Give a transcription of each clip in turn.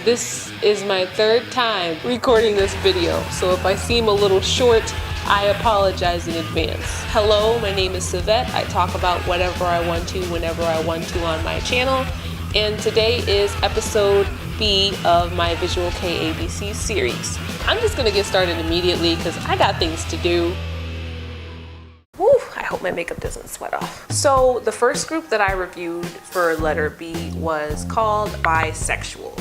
This is my third time recording this video, so if I seem a little short, I apologize in advance. Hello, my name is Savette. I talk about whatever I want to, whenever I want to on my channel, and today is episode B of my Visual Kei ABC series. I'm just gonna get started immediately because I got things to do. Whew, I hope my makeup doesn't sweat off. So the first group that I reviewed for letter B was called Bisexual.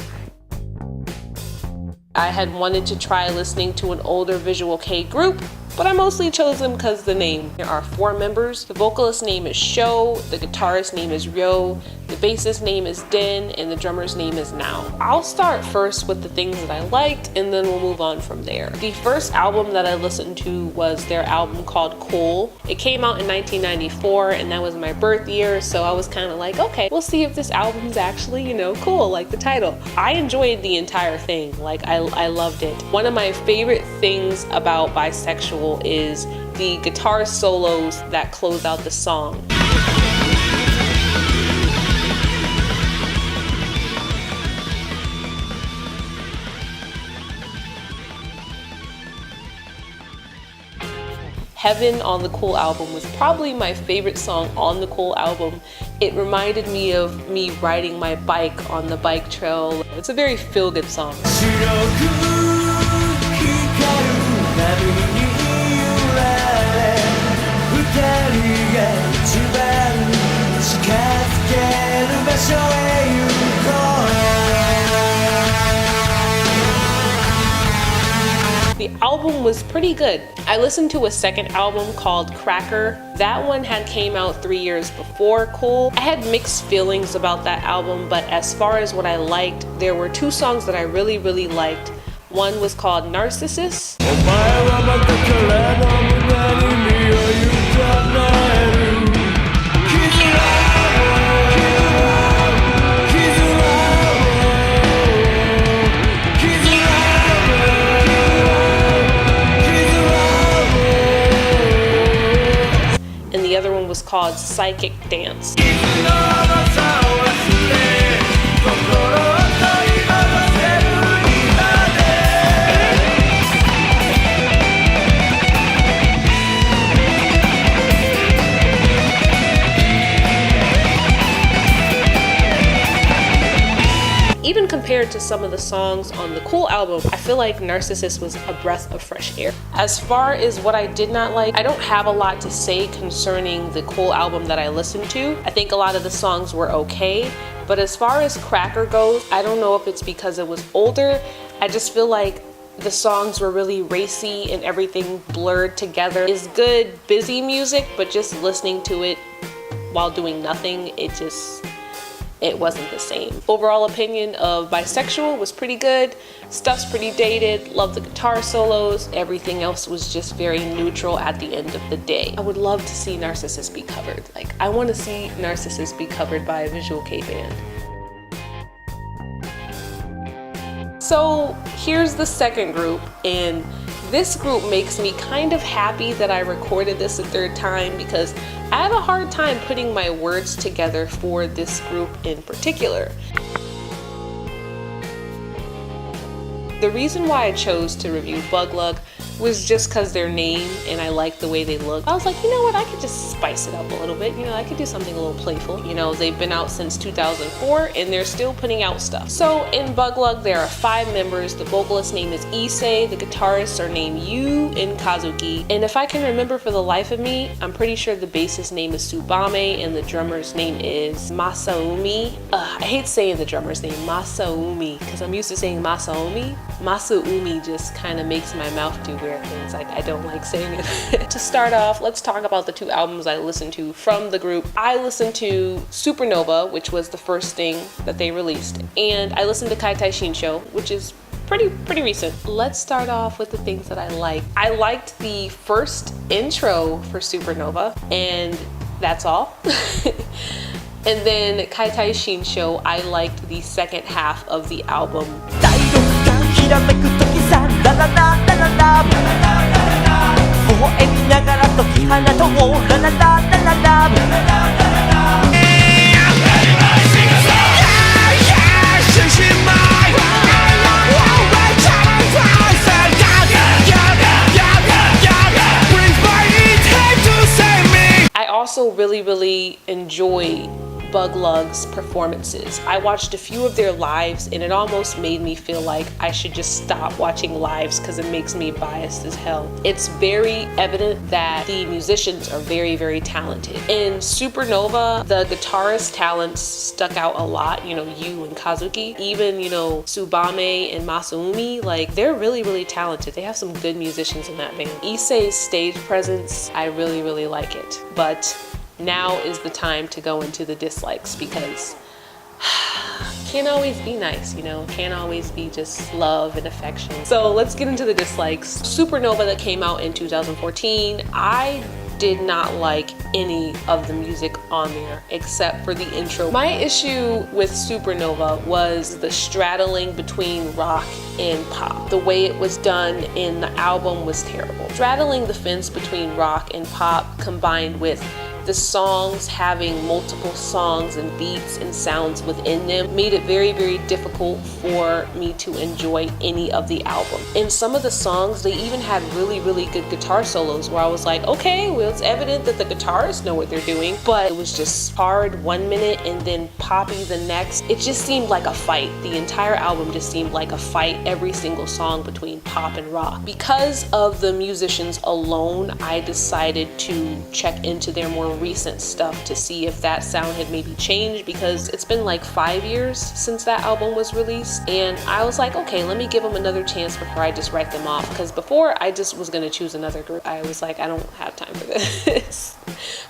I had wanted to try listening to an older Visual Kei group, but I mostly chose them because of the name. There are 4 members. The vocalist's name is Sho, the guitarist's name is Ryo, the bassist's name is Den, and the drummer's name is Nao. I'll start first with the things that I liked, and then we'll move on from there. The first album that I listened to was their album called Cool. It came out in 1994, and that was my birth year, so I was kind of like, okay, we'll see if this album's actually, cool, like the title. I enjoyed the entire thing. Like, I loved it. One of my favorite things about Bisexual is the guitar solos that close out the song. Heaven on the Cool album was probably my favorite song on the Cool album. It reminded me of me riding my bike on the bike trail. It's a very feel-good song. The album was pretty good. I listened to a second album called Cracker. That one had came out 3 years before Cool. I had mixed feelings about that album, but as far as what I liked, there were 2 songs that I really liked. One was called Narcissus. And the other one was called Psychic Dance. Even compared to some of the songs on the Cool album, I feel like Narcissus was a breath of fresh air. As far as what I did not like, I don't have a lot to say concerning the Cool album that I listened to. I think a lot of the songs were okay, but as far as Cracker goes, I don't know if it's because it was older. I just feel like the songs were really racy and everything blurred together. It's good, busy music, but just listening to it while doing nothing, it wasn't the same. Overall opinion of Bisexual was pretty good. Stuff's pretty dated. Love the guitar solos. Everything else was just very neutral at the end of the day. I would love to see Narcissus be covered. Like, I want to see Narcissus be covered by a Visual Kei band. So here's the second group, and this group makes me kind of happy that I recorded this a third time because I have a hard time putting my words together for this group in particular. The reason why I chose to review Buglug was just because their name and I liked the way they looked. I was like, you know what, I could just spice it up a little bit. I could do something a little playful. They've been out since 2004 and they're still putting out stuff. So in Buglug, there are 5 members. The vocalist's name is Issei, the guitarists are named Yu and Kazuki. And if I can remember for the life of me, I'm pretty sure the bassist's name is Tsubame and the drummer's name is Masaumi. I hate saying the drummer's name, Masaumi, because I'm used to saying Masaomi. Masaumi just kind of makes my mouth do weird things. I don't like saying it. To start off, let's talk about the 2 albums I listened to from the group. I listened to Supernova, which was the first thing that they released, and I listened to Kaitai Shinsho, which is pretty recent. Let's start off with the things that I liked. I liked the first intro for Supernova, and that's all. And then Kaitai Shinsho, I liked the second half of the album. really enjoy Buglug's performances. I watched a few of their lives and it almost made me feel like I should just stop watching lives because it makes me biased as hell. It's very evident that the musicians are very talented. In Supernova, the guitarist talents stuck out a lot, you know, Yu and Kazuki. Even, you know, Tsubame and Masumi, like, they're really talented. They have some good musicians in that band. Issei's stage presence, I really like it. But now is the time to go into the dislikes because can't always be nice, you know, can't always be just love and affection. So let's get into the dislikes. Supernova that came out in 2014, I did not like any of the music on there except for the intro. My issue with Supernova was the straddling between rock and pop. The way it was done in the album was terrible. Straddling the fence between rock and pop combined with the songs having multiple songs and beats and sounds within them made it very difficult for me to enjoy any of the album. In some of the songs, they even had really good guitar solos where I was like, okay, well, it's evident that the guitarists know what they're doing, but it was just hard 1 minute and then poppy the next. It just seemed like a fight. The entire album just seemed like a fight, every single song between pop and rock. Because of the musicians alone, I decided to check into their more recent stuff to see if that sound had maybe changed, because it's been like 5 years since that album was released, and I was like, okay, let me give them another chance before I just write them off, because before I just was gonna choose another group. I was like, I don't have time for this.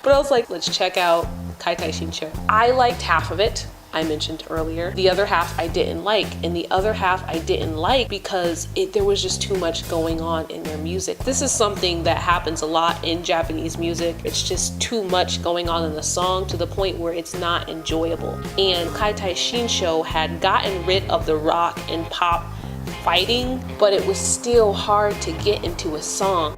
But I was like, let's check out Kaitai Shinsho. I liked half of it, I mentioned earlier. The other half I didn't like, and the other half I didn't like because there was just too much going on in their music. This is something that happens a lot in Japanese music. It's just too much going on in the song to the point where it's not enjoyable. And Kaitai Shinsho had gotten rid of the rock and pop fighting, but it was still hard to get into a song.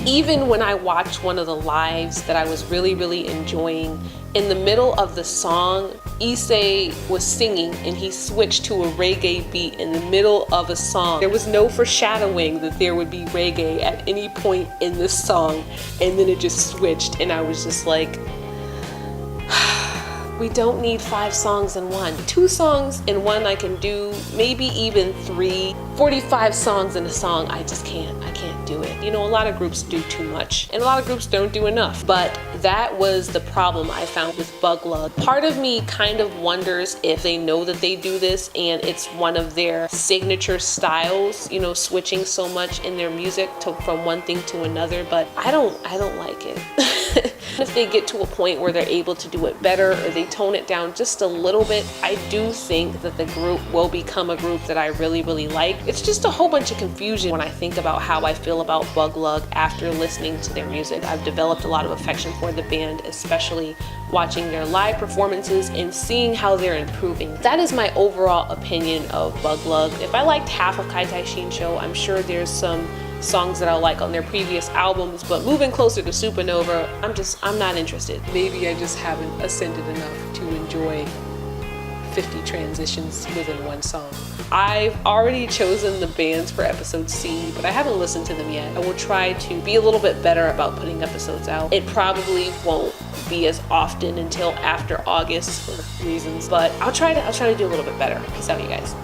Even when I watched one of the lives that I was really enjoying, in the middle of the song, Issei was singing and he switched to a reggae beat in the middle of a song. There was no foreshadowing that there would be reggae at any point in this song, and then it just switched, and I was just like, we don't need 5 songs in one. 2 songs in one I can do, maybe even 3. 45 songs in a song, I can't do it. You know, a lot of groups do too much, and a lot of groups don't do enough. But that was the problem I found with Buglug. Part of me kind of wonders if they know that they do this and it's one of their signature styles, you know, switching so much in their music from one thing to another, but I don't like it. If they get to a point where they're able to do it better, or they tone it down just a little bit, I do think that the group will become a group that I really like. It's just a whole bunch of confusion when I think about how I feel about Buglug after listening to their music. I've developed a lot of affection for the band, especially watching their live performances and seeing how they're improving. That is my overall opinion of Buglug. If I liked half of Kaitai Shinsho, I'm sure there's some songs that I like on their previous albums, but moving closer to Supernova, I'm not interested. Maybe I just haven't ascended enough to enjoy 50 transitions within one song. I've already chosen the bands for episode C, but I haven't listened to them yet. I will try to be a little bit better about putting episodes out. It probably won't be as often until after August for reasons, but I'll try to do a little bit better. Peace out, you guys.